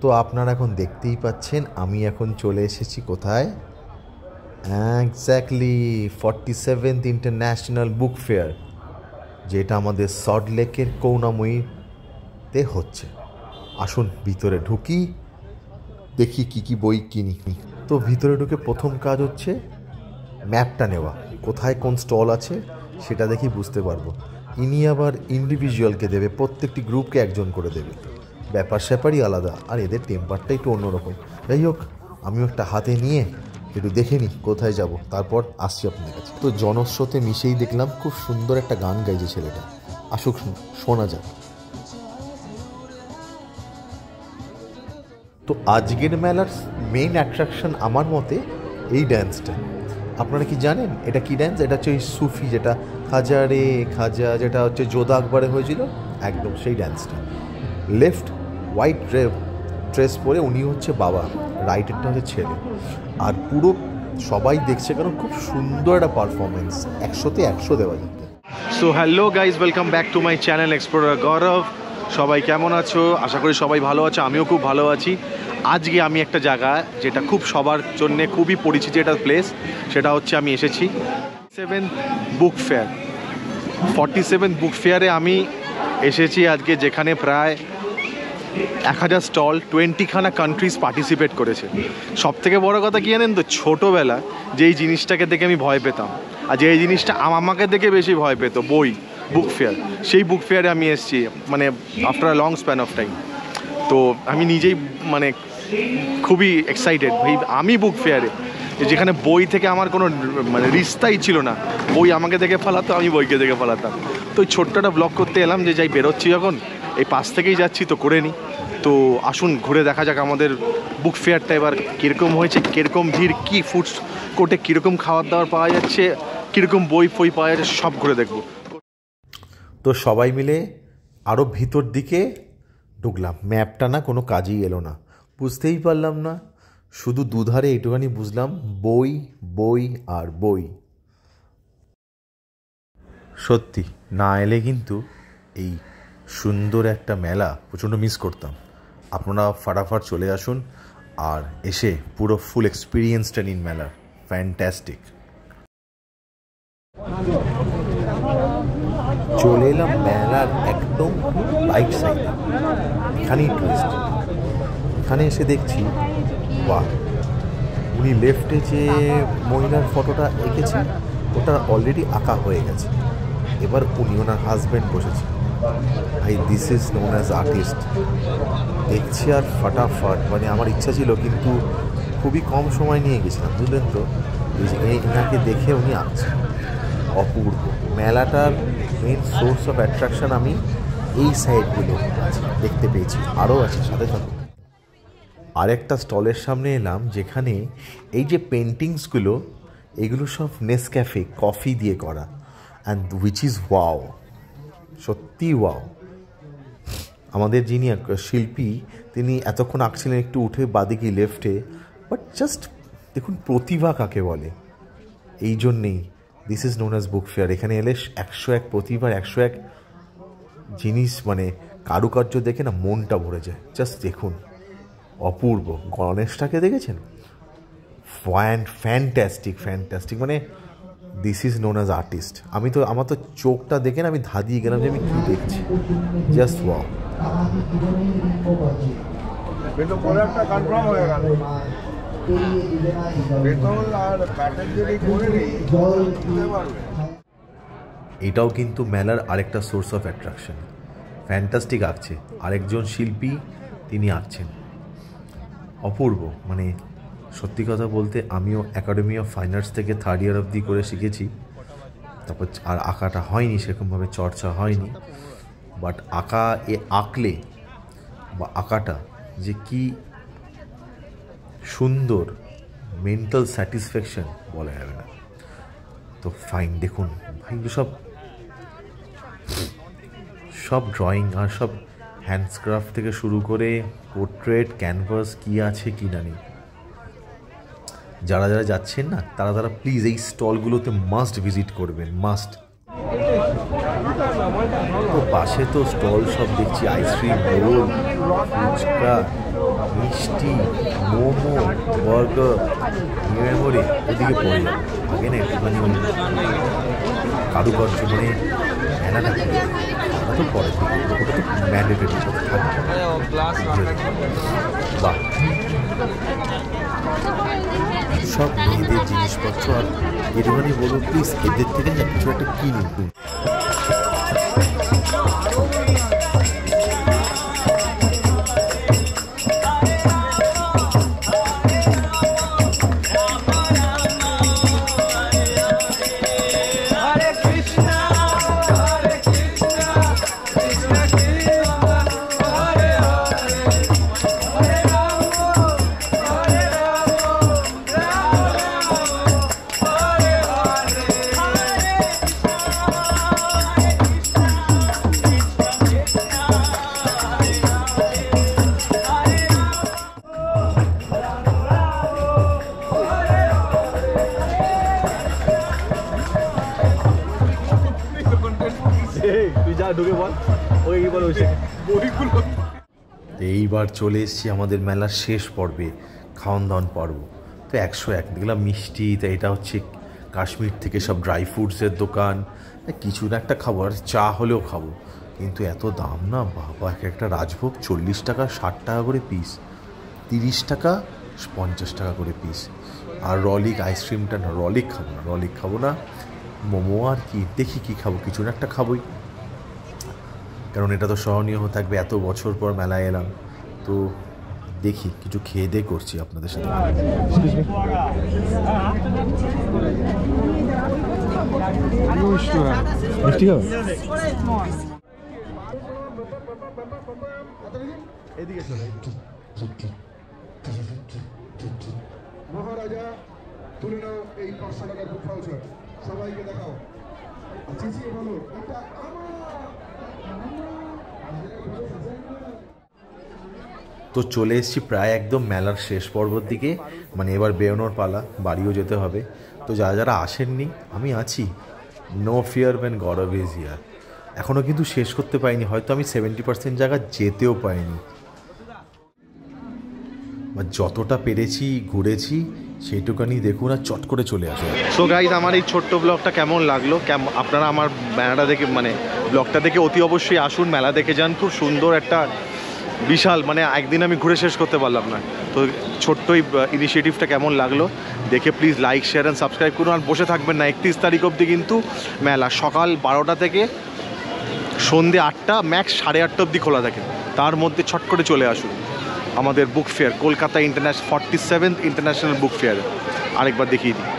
তো আপনারা এখন দেখতেই পাচ্ছেন আমি এখন চলে এসেছি কোথায়, exactly 47th international book fair, যেটা আমাদের সল্টলেকের করুণাময়ীতে হচ্ছে। আসুন ভিতরে ঢুকি, দেখি কি কি বই কিনি। তো ভিতরে ঢুকে প্রথম কাজ হচ্ছে ম্যাপটা নেওয়া, কোথায় কোন স্টল আছে সেটা দেখি বুঝতে পারবো। ইনি আবার ইন্ডিভিজুয়ালকে দেবে, প্রত্যেকটি গ্রুপকে একজন করে দেবে, ব্যাপার স্যাপারই আলাদা, আর এদের টেম্পারটা একটু অন্যরকম। যাই হোক, আমিও একটা হাতে নিয়ে একটু দেখে নিই কোথায় যাব, তারপর আসছি আপনাদের কাছে। তো জনস্রোতে মিশেই দেখলাম খুব সুন্দর একটা গান গাইছে ছেলেটা, আসুক শোনা যাক। তো আজকের মেলার মেইন অ্যাট্রাকশন আমার মতে এই ড্যান্সটা। আপনারা কি জানেন এটা কি ড্যান্স? এটা হচ্ছে ওই সুফি, যেটা খাজা রে খাজা, যেটা হচ্ছে যোধা আকবরে হয়েছিল, একদম সেই ড্যান্সটা। লেফট হোয়াইট ড্রেস পরে উনি হচ্ছে বাবা, রাইটেরটা হচ্ছে ছেলে, আর পুরো সবাই দেখছে কারণ খুব সুন্দর একটা পারফরমেন্স, 100তে 100 দেওয়া যেত। So hello guys, welcome back to my channel explorer Gaurav. সবাই কেমন আছো? আশা করি সবাই ভালো আছো, আমিও খুব ভালো আছি। আজকে আমি একটা জায়গা যেটা খুব সবার জন্য খুবই পরিচিত একটা প্লেস, সেটা হচ্ছে আমি এসেছি 47 বুক ফেয়ার। 47 বুক ফেয়ারে আমি এসেছি আজকে, যেখানে প্রায় 1000 স্টল, 20খানা কান্ট্রিজ পার্টিসিপেট করেছে। সব থেকে বড়ো কথা কি জানেন তো, ছোটোবেলা যেই জিনিসটাকে দেখে আমি ভয় পেতাম, আর যেই জিনিসটা আমাকে দেখে বেশি ভয় পেত, বই, বুক ফেয়ার, সেই বুক ফেয়ারে আমি এসেছি, মানে after a long span of time. তো আমি নিজেই মানে খুবই এক্সাইটেড ভাই, আমি বুক ফেয়ারে, যেখানে বই থেকে আমার কোনো মানে রিস্তাই ছিল না, বই আমাকে দেখে ফেলাতো, আমি বইকে দেখে ফেলাতাম। তো ওই ছোট্ট একটা ব্লগ করতে এলাম, যে যাই বেরোচ্ছি যখন, এই পাশ থেকেই যাচ্ছি তো করে নিই। তো আসুন ঘুরে দেখা যাক আমাদের বুক ফেয়ারটা এবার কীরকম হয়েছে, কীরকম ভিড়, কী ফুডস কোর্টে কীরকম খাবার দাবার পাওয়া যাচ্ছে, কীরকম বই ফই পাওয়া যাচ্ছে, সব ঘুরে দেখব। তো সবাই মিলে আরও ভিতর দিকে ঢুকলাম, ম্যাপটা না কোনো কাজেই এলো না, বুঝতেই পারলাম না, শুধু দুধারে এইটুখানি বুঝলাম বই বই আর বই। সত্যি না এলে কিন্তু এই সুন্দর একটা মেলা প্রচণ্ড মিস করতাম। আপনারা ফাটাফাট চলে আসুন আর এসে পুরো ফুল এক্সপিরিয়েন্সটা নিন মেলার, ফ্যান্টাস্টিক। চলে এলাম মেলার একদম রাইট সাইডে, এখানেই টুইস্ট। এখানে এসে দেখছি, বাহ, উনি লেফটে যে মহিলার ফটোটা এঁকেছেন ওটা অলরেডি আঁকা হয়ে গেছে, এবার উনি ওনার হাজব্যান্ড বসেছে। ভাই, this is known as artist. দেখছি আর ফাটাফাট, মানে আমার ইচ্ছা ছিল কিন্তু খুবই কম সময় নিয়ে গেছিলাম, বুঝলেন তো, এনাকে দেখে উনি আঁকছেন, অপূর্ব। মেলাটার মেন সোর্স অফ অ্যাট্রাকশন আমি এই সাইডগুলো আছে দেখতে পেয়েছি, আরও আছে সাথে সাথে। আরেকটা স্টলের সামনে এলাম যেখানে এই যে পেন্টিংসগুলো, এগুলো সব নেসক্যাফে কফি দিয়ে করা, অ্যান্ড উইচ ইজ ওয়াও, সত্যি ওয়াও। আমাদের যিনি শিল্পী, তিনি এতক্ষণ আঁকছিলেন একটু উঠে বাদিকে লেফটে, বাট জাস্ট দেখুন প্রতিভা কাকে বলে। এই জন্যেই this is known as book fair. এখানে এলে 101 প্রতিভার 101 জিনিস, মানে কারুকার্য দেখে না মনটা ভরে যায়। জাস্ট দেখুন, অপূর্ব। গণেশটাকে দেখেছেন? ফ্যান্টাস্টিক ফ্যান্টাস্টিক, মানে this is known as artist. আমার তো চোখটা দেখে না আমি ধাঁধিয়ে গেলাম যে আমি কী দেখছি, জাস্ট ওয়াও। এটাও কিন্তু মেলার আরেকটা সোর্স অফ অ্যাট্রাকশন। ফ্যান্টাস্টিক আঁকছে আরেকজন শিল্পী, তিনি আঁকছেন অপূর্ব। মানে সত্যি কথা বলতে আমিও একাডেমি অফ ফাইন আর্টস থেকে 3rd ইয়ার অবধি করে শিখেছি, তারপর আর আঁকাটা হয়নি, সেরকমভাবে চর্চা হয়নি। বাট আঁকলে বা আঁকাটা যে কি সুন্দর, মেন্টাল স্যাটিসফ্যাকশন বলা যাবে না। তো ফাইন, দেখুন ভাই, সব ড্রয়িং আর সব হ্যান্ডক্রাফট থেকে শুরু করে পোর্ট্রেট, ক্যানভাস, কি আছে কি না নেই। যারা যারা যাচ্ছেন না, তারা প্লিজ এই স্টলগুলোতে মাস্ট ভিজিট করবেন, মাস্ট। তো পাশে তো স্টল সব দেখছি, আইসক্রিম, রোল, ফুচকা, মিষ্টি, মোমো, বার্গার, মেমোরি ওদিকে পড়ে যাবে। আগে না একটুখানি কারুকার্য মানে মেলাটা খাওয়া তো পরে, ওটা তো ম্যান্ডেটরি সাথে থাকবে। বাহ, সব মেয়েদের জিনিসপত্র। আর একটুখানি বলুন প্লিজ, এদের থেকে না কিছু একটা কিনুন। এইবার চলে এসেছি আমাদের মেলার শেষ পর্বে, খাওয়ান দাওয়ান পর্ব। তো 101 দেখলাম মিষ্টি, তাই এটা হচ্ছে কাশ্মীর থেকে সব ড্রাই ফ্রুটসের দোকান। কিছু না একটা খাবো, আর চা হলেও খাবো, কিন্তু এত দাম না বাবা। একটা রাজভোগ 40 টাকা 60 টাকা করে পিস, 30 টাকা 50 টাকা করে পিস। আর রলিক আইসক্রিমটা না, রলিক খাবো না। মোমো আর কি, দেখি কি খাবো, কিছু না একটা খাবোই, কারণ এটা তো স্মরণীয় থাকবে। এত বছর পর মেলায় এলাম, তো দেখি কিছু খেয়ে দিয়ে করছি আপনাদের সাথে। মহারাজা তুলে নাও এই 500 টাকার খুব ভাউচার, সবাইকে দেখাও, চেঁচিয়ে বলো এটা তো চলে এসেছি প্রায় একদম মেলার শেষ পর্বর দিকে, মানে এবার বেরোনোর পালা, বাড়িও যেতে হবে। তো যারা যারা আসেননি, আমি আছি, no fear when Gaurav is here. এখনও কিন্তু শেষ করতে পারিনি, হয়তো আমি 70% জায়গা যেতেও পারিনি। যতটা পেরেছি ঘুরেছি, সেইটুকানি দেখুন আর চট করে চলে আসে। সো গাইজ, আমার এই ছোট্ট ব্লগটা কেমন লাগলো, আপনারা আমার মেলাটা দেখে, মানে ব্লগটা দেখে অতি অবশ্যই আসুন, মেলা দেখে যান। খুব সুন্দর একটা বিশাল, মানে একদিন আমি ঘুরে শেষ করতে পারলাম না। তো ছোট্ট এই ইনিশিয়েটিভটা কেমন লাগলো দেখে please like, share and subscribe করুন। আর বসে থাকবেন না, 31 তারিখ অবধি কিন্তু মেলা সকাল 12টা থেকে সন্ধ্যে 8টা, ম্যাক্স 8:30 অবধি খোলা থাকে। তার মধ্যে ছট করে চলে আসুন আমাদের book fair, Kolkata 47th international book fair. আরেকবার দেখিয়ে দিই।